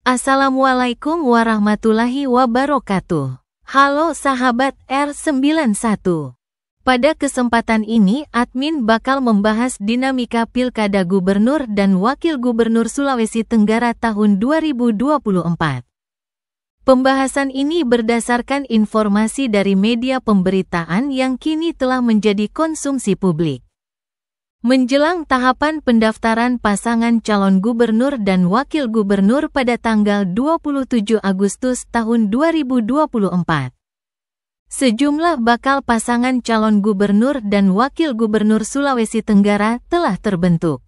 Assalamualaikum warahmatullahi wabarakatuh. Halo sahabat R91. Pada kesempatan ini admin bakal membahas dinamika Pilkada Gubernur dan Wakil Gubernur Sulawesi Tenggara tahun 2024. Pembahasan ini berdasarkan informasi dari media pemberitaan yang kini telah menjadi konsumsi publik. Menjelang tahapan pendaftaran pasangan calon gubernur dan wakil gubernur pada tanggal 27 Agustus tahun 2024. Sejumlah bakal pasangan calon gubernur dan wakil gubernur Sulawesi Tenggara telah terbentuk.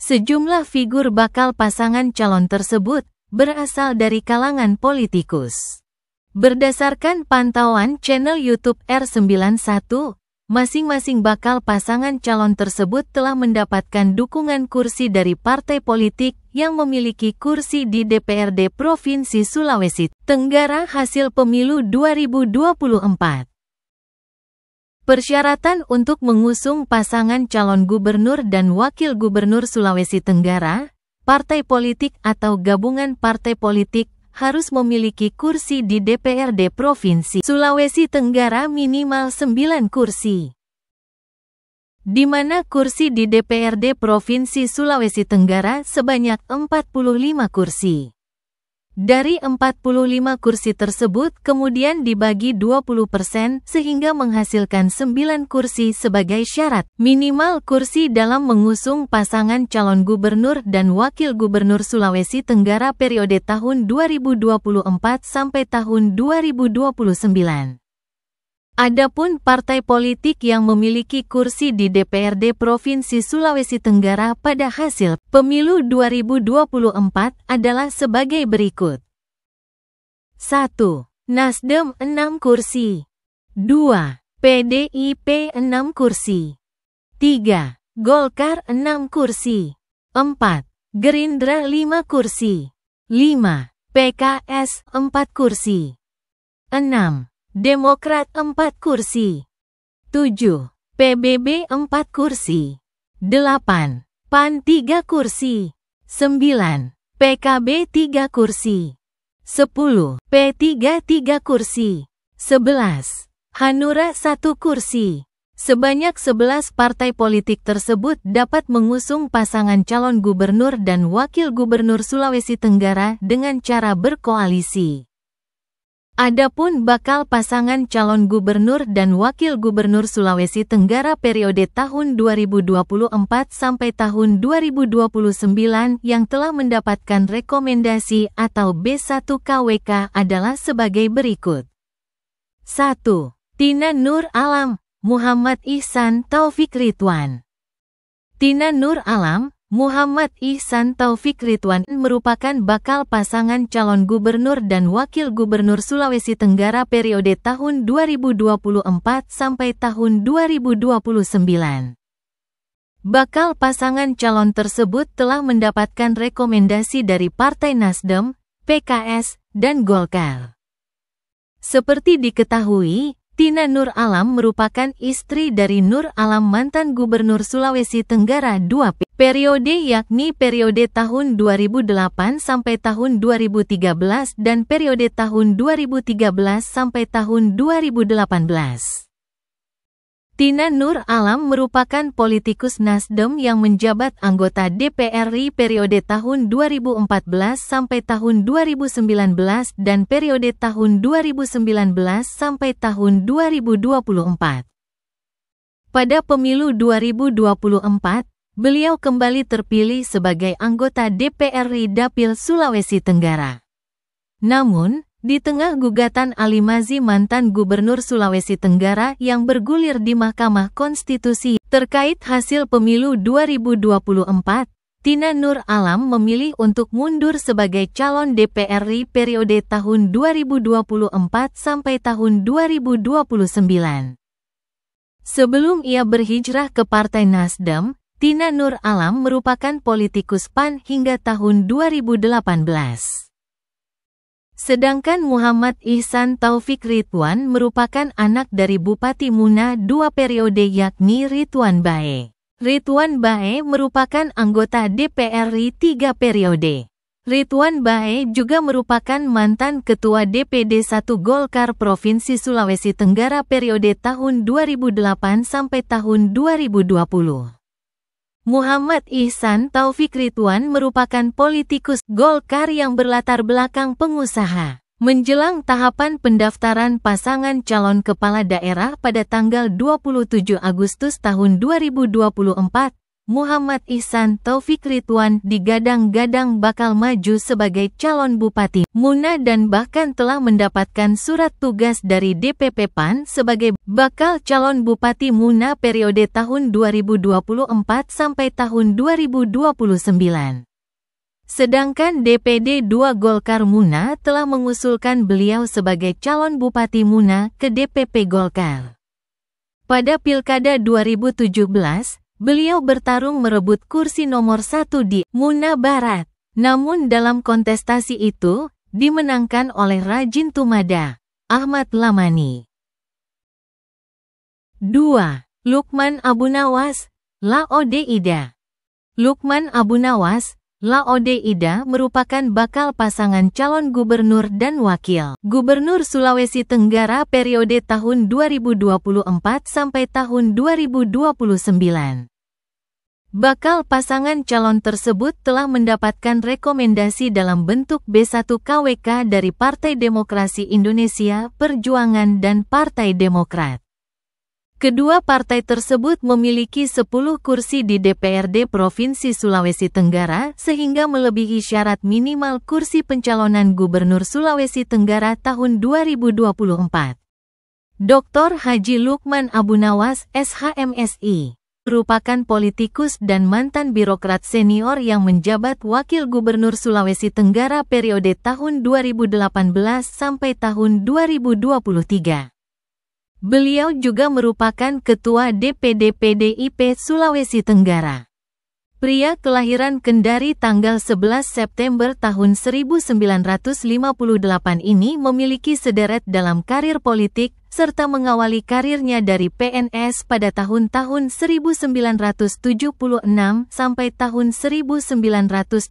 Sejumlah figur bakal pasangan calon tersebut berasal dari kalangan politikus. Berdasarkan pantauan channel YouTube R91, masing-masing bakal pasangan calon tersebut telah mendapatkan dukungan kursi dari partai politik yang memiliki kursi di DPRD Provinsi Sulawesi Tenggara hasil pemilu 2024. Persyaratan untuk mengusung pasangan calon gubernur dan wakil gubernur Sulawesi Tenggara, partai politik atau gabungan partai politik harus memiliki kursi di DPRD Provinsi Sulawesi Tenggara minimal 9 kursi. Di mana kursi di DPRD Provinsi Sulawesi Tenggara sebanyak 45 kursi. Dari 45 kursi tersebut kemudian dibagi 20% sehingga menghasilkan 9 kursi sebagai syarat minimal kursi dalam mengusung pasangan calon gubernur dan wakil gubernur Sulawesi Tenggara periode tahun 2024 sampai tahun 2029. Adapun partai politik yang memiliki kursi di DPRD Provinsi Sulawesi Tenggara pada hasil pemilu 2024 adalah sebagai berikut. 1. Nasdem 6 kursi. 2. PDIP 6 kursi. 3. Golkar 6 kursi. 4. Gerindra 5 kursi. 5. PKS 4 kursi. 6. Demokrat 4 kursi. 7. PBB 4 kursi. 8. PAN 3 kursi. 9. PKB 3 kursi. 10. P3 3 kursi. 11. Hanura 1 kursi. Sebanyak 11 partai politik tersebut dapat mengusung pasangan calon gubernur dan wakil gubernur Sulawesi Tenggara dengan cara berkoalisi. Adapun bakal pasangan calon gubernur dan wakil gubernur Sulawesi Tenggara periode tahun 2024 sampai tahun 2029 yang telah mendapatkan rekomendasi atau B1 KWK adalah sebagai berikut. 1. Tina Nur Alam, Muhammad Ihsan Taufik Ridwan. Tina Nur Alam, Muhammad Ihsan Taufik Ridwan merupakan bakal pasangan calon gubernur dan wakil gubernur Sulawesi Tenggara periode tahun 2024 sampai tahun 2029. Bakal pasangan calon tersebut telah mendapatkan rekomendasi dari Partai Nasdem, PKS, dan Golkar. Seperti diketahui, Tina Nur Alam merupakan istri dari Nur Alam mantan Gubernur Sulawesi Tenggara 2 periode yakni periode tahun 2008 sampai tahun 2013 dan periode tahun 2013 sampai tahun 2018. Tina Nur Alam merupakan politikus Nasdem yang menjabat anggota DPR RI periode tahun 2014 sampai tahun 2019 dan periode tahun 2019 sampai tahun 2024. Pada pemilu 2024, beliau kembali terpilih sebagai anggota DPR RI Dapil Sulawesi Tenggara. Namun, di tengah gugatan Ali Mazi mantan Gubernur Sulawesi Tenggara yang bergulir di Mahkamah Konstitusi terkait hasil pemilu 2024, Tina Nur Alam memilih untuk mundur sebagai calon DPR RI periode tahun 2024 sampai tahun 2029. Sebelum ia berhijrah ke Partai Nasdem, Tina Nur Alam merupakan politikus PAN hingga tahun 2018. Sedangkan Muhammad Ihsan Taufik Ridwan merupakan anak dari Bupati Muna 2 periode yakni Ridwan Bae. Ridwan Bae merupakan anggota DPR RI 3 periode. Ridwan Bae juga merupakan mantan Ketua DPD 1 Golkar Provinsi Sulawesi Tenggara periode tahun 2008 sampai tahun 2020. Muhammad Ihsan Taufik Ridwan merupakan politikus Golkar yang berlatar belakang pengusaha. Menjelang tahapan pendaftaran pasangan calon kepala daerah pada tanggal 27 Agustus tahun 2024, Muhammad Ihsan Taufik Ridwan digadang-gadang bakal maju sebagai calon Bupati Muna dan bahkan telah mendapatkan surat tugas dari DPP PAN sebagai bakal calon Bupati Muna periode tahun 2024 sampai tahun 2029. Sedangkan DPD 2 Golkar Muna telah mengusulkan beliau sebagai calon Bupati Muna ke DPP Golkar. Pada Pilkada 2017, beliau bertarung merebut kursi nomor 1 di Muna Barat. Namun dalam kontestasi itu, dimenangkan oleh Rajin Tumada, Ahmad Lamani. 2. Lukman Abunawas, Laode Ida. Lukman Abunawas, Laode Ida merupakan bakal pasangan calon gubernur dan wakil gubernur Sulawesi Tenggara periode tahun 2024 sampai tahun 2029. Bakal pasangan calon tersebut telah mendapatkan rekomendasi dalam bentuk B1 KWK dari Partai Demokrasi Indonesia Perjuangan dan Partai Demokrat. Kedua partai tersebut memiliki 10 kursi di DPRD Provinsi Sulawesi Tenggara sehingga melebihi syarat minimal kursi pencalonan Gubernur Sulawesi Tenggara tahun 2024. Dr. Haji Lukman Abunawas, SHMSI, merupakan politikus dan mantan birokrat senior yang menjabat Wakil Gubernur Sulawesi Tenggara periode tahun 2018 sampai tahun 2023. Beliau juga merupakan Ketua DPD PDIP Sulawesi Tenggara. Pria kelahiran Kendari tanggal 11 September tahun 1958 ini memiliki sederet dalam karir politik, serta mengawali karirnya dari PNS pada tahun-tahun 1976 sampai tahun 1983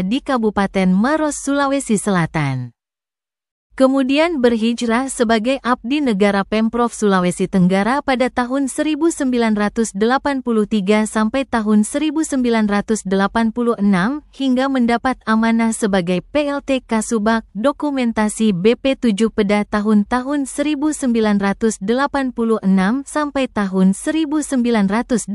di Kabupaten Maros, Sulawesi Selatan. Kemudian berhijrah sebagai abdi negara Pemprov Sulawesi Tenggara pada tahun 1983 sampai tahun 1986 hingga mendapat amanah sebagai PLT Kasubag Dokumentasi BP7 pada tahun-tahun 1986 sampai tahun 1988.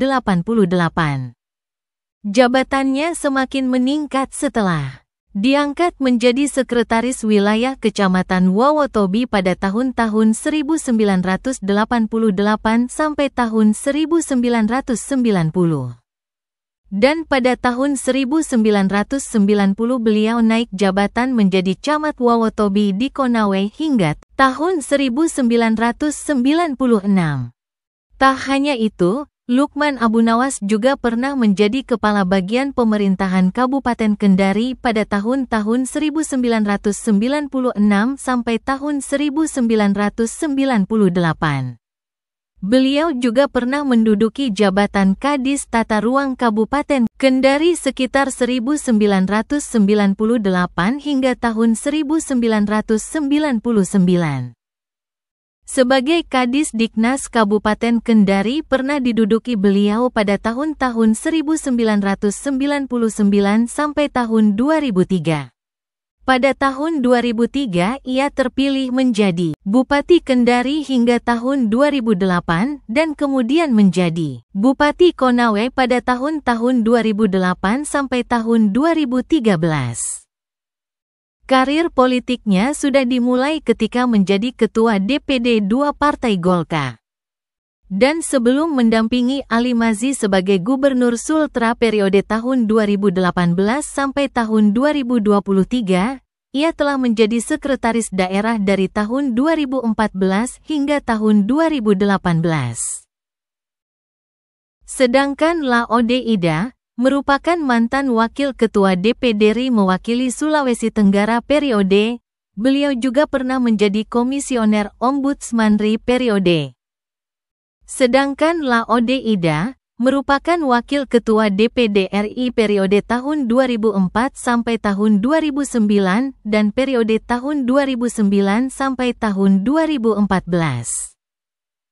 Jabatannya semakin meningkat setelah diangkat menjadi Sekretaris Wilayah Kecamatan Wowotobi pada tahun-tahun 1988 sampai tahun 1990. Dan pada tahun 1990 beliau naik jabatan menjadi Camat Wowotobi di Konawe hingga tahun 1996. Tak hanya itu, Lukman Abunawas juga pernah menjadi Kepala Bagian Pemerintahan Kabupaten Kendari pada tahun-tahun 1996 sampai tahun 1998. Beliau juga pernah menduduki jabatan Kadis Tata Ruang Kabupaten Kendari sekitar 1998 hingga tahun 1999. Sebagai Kadis Diknas Kabupaten Kendari pernah diduduki beliau pada tahun-tahun 1999 sampai tahun 2003. Pada tahun 2003 ia terpilih menjadi Bupati Kendari hingga tahun 2008 dan kemudian menjadi Bupati Konawe pada tahun-tahun 2008 sampai tahun 2013. Karir politiknya sudah dimulai ketika menjadi Ketua DPD 2 Partai Golkar. Dan sebelum mendampingi Ali Mazi sebagai Gubernur Sultra periode tahun 2018 sampai tahun 2023, ia telah menjadi Sekretaris Daerah dari tahun 2014 hingga tahun 2018. Sedangkan Laode Ida merupakan mantan Wakil Ketua DPD RI mewakili Sulawesi Tenggara periode, beliau juga pernah menjadi Komisioner Ombudsman RI periode. Sedangkan Laode Ida merupakan Wakil Ketua DPD RI periode tahun 2004 sampai tahun 2009 dan periode tahun 2009 sampai tahun 2014.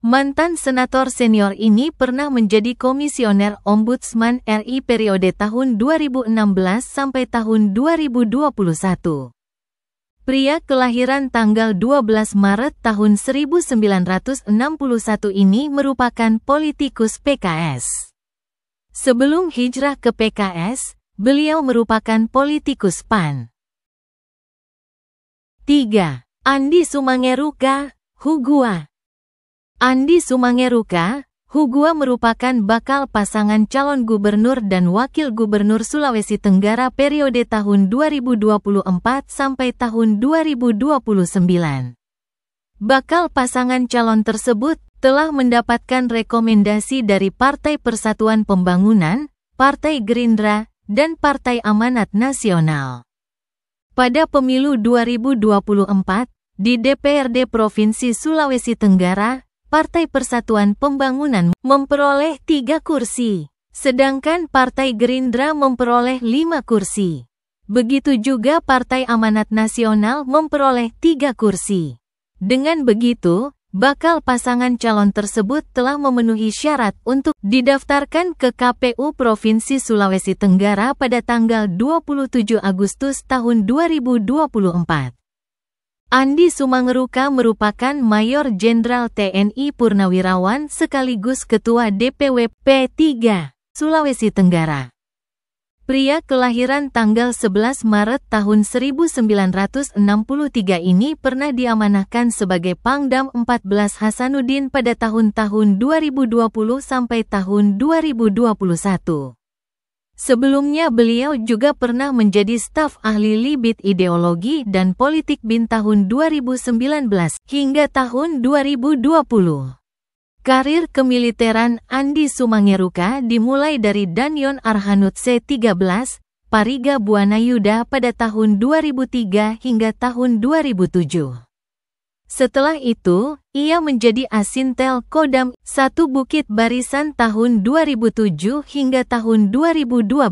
Mantan senator senior ini pernah menjadi Komisioner Ombudsman RI periode tahun 2016 sampai tahun 2021. Pria kelahiran tanggal 12 Maret tahun 1961 ini merupakan politikus PKS. Sebelum hijrah ke PKS, beliau merupakan politikus PAN. 3. Andi Sumangeruka, Hugua. Andi Sumangeruka, Hugua merupakan bakal pasangan calon gubernur dan wakil gubernur Sulawesi Tenggara periode tahun 2024 sampai tahun 2029. Bakal pasangan calon tersebut telah mendapatkan rekomendasi dari Partai Persatuan Pembangunan, Partai Gerindra, dan Partai Amanat Nasional. Pada pemilu 2024, di DPRD Provinsi Sulawesi Tenggara, Partai Persatuan Pembangunan memperoleh 3 kursi, sedangkan Partai Gerindra memperoleh 5 kursi. Begitu juga Partai Amanat Nasional memperoleh 3 kursi. Dengan begitu, bakal pasangan calon tersebut telah memenuhi syarat untuk didaftarkan ke KPU Provinsi Sulawesi Tenggara pada tanggal 27 Agustus tahun 2024. Andi Sumangeruka merupakan Mayor Jenderal TNI Purnawirawan sekaligus Ketua DPW P3, Sulawesi Tenggara. Pria kelahiran tanggal 11 Maret tahun 1963 ini pernah diamanahkan sebagai Pangdam 14 Hasanuddin pada tahun-tahun 2020 sampai tahun 2021. Sebelumnya beliau juga pernah menjadi staf ahli Libit Ideologi dan Politik BIN tahun 2019 hingga tahun 2020. Karir kemiliteran Andi Sumangeruka dimulai dari Danyon Arhanud C13, Pariga Buana Yuda pada tahun 2003 hingga tahun 2007. Setelah itu, ia menjadi Asintel Kodam 1 Bukit Barisan tahun 2007 hingga tahun 2012.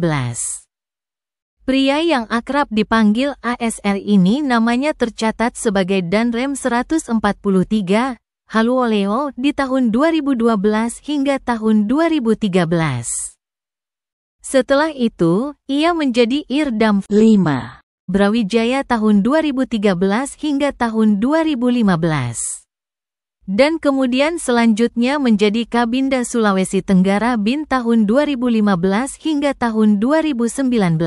Pria yang akrab dipanggil ASR ini namanya tercatat sebagai Danrem 143, Haluoleo di tahun 2012 hingga tahun 2013. Setelah itu, ia menjadi Irdam 5. Brawijaya tahun 2013 hingga tahun 2015. Dan kemudian selanjutnya menjadi Kabinda Sulawesi Tenggara BIN tahun 2015 hingga tahun 2019.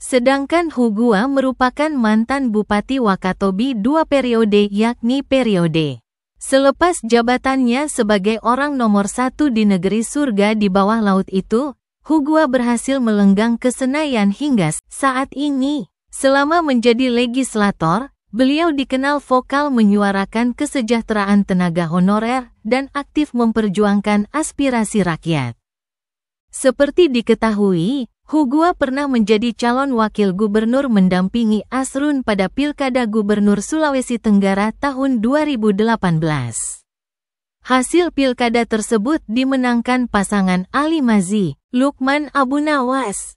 Sedangkan Hugua merupakan mantan Bupati Wakatobi 2 periode yakni periode selepas jabatannya sebagai orang nomor 1 di negeri surga di bawah laut itu, Hugua berhasil melenggang ke Senayan hingga saat ini. Selama menjadi legislator, beliau dikenal vokal menyuarakan kesejahteraan tenaga honorer dan aktif memperjuangkan aspirasi rakyat. Seperti diketahui, Hugua pernah menjadi calon wakil gubernur mendampingi Asrun pada Pilkada Gubernur Sulawesi Tenggara tahun 2018. Hasil pilkada tersebut dimenangkan pasangan Ali Mazi, Lukman Abu Nawas.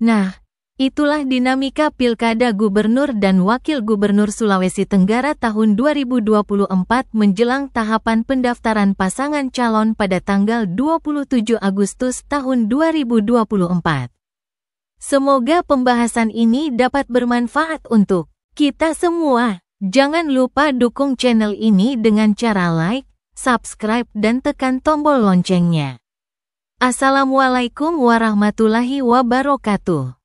Nah, itulah dinamika pilkada gubernur dan wakil gubernur Sulawesi Tenggara tahun 2024 menjelang tahapan pendaftaran pasangan calon pada tanggal 27 Agustus tahun 2024. Semoga pembahasan ini dapat bermanfaat untuk kita semua. Jangan lupa dukung channel ini dengan cara like, subscribe dan tekan tombol loncengnya. Assalamualaikum warahmatullahi wabarakatuh.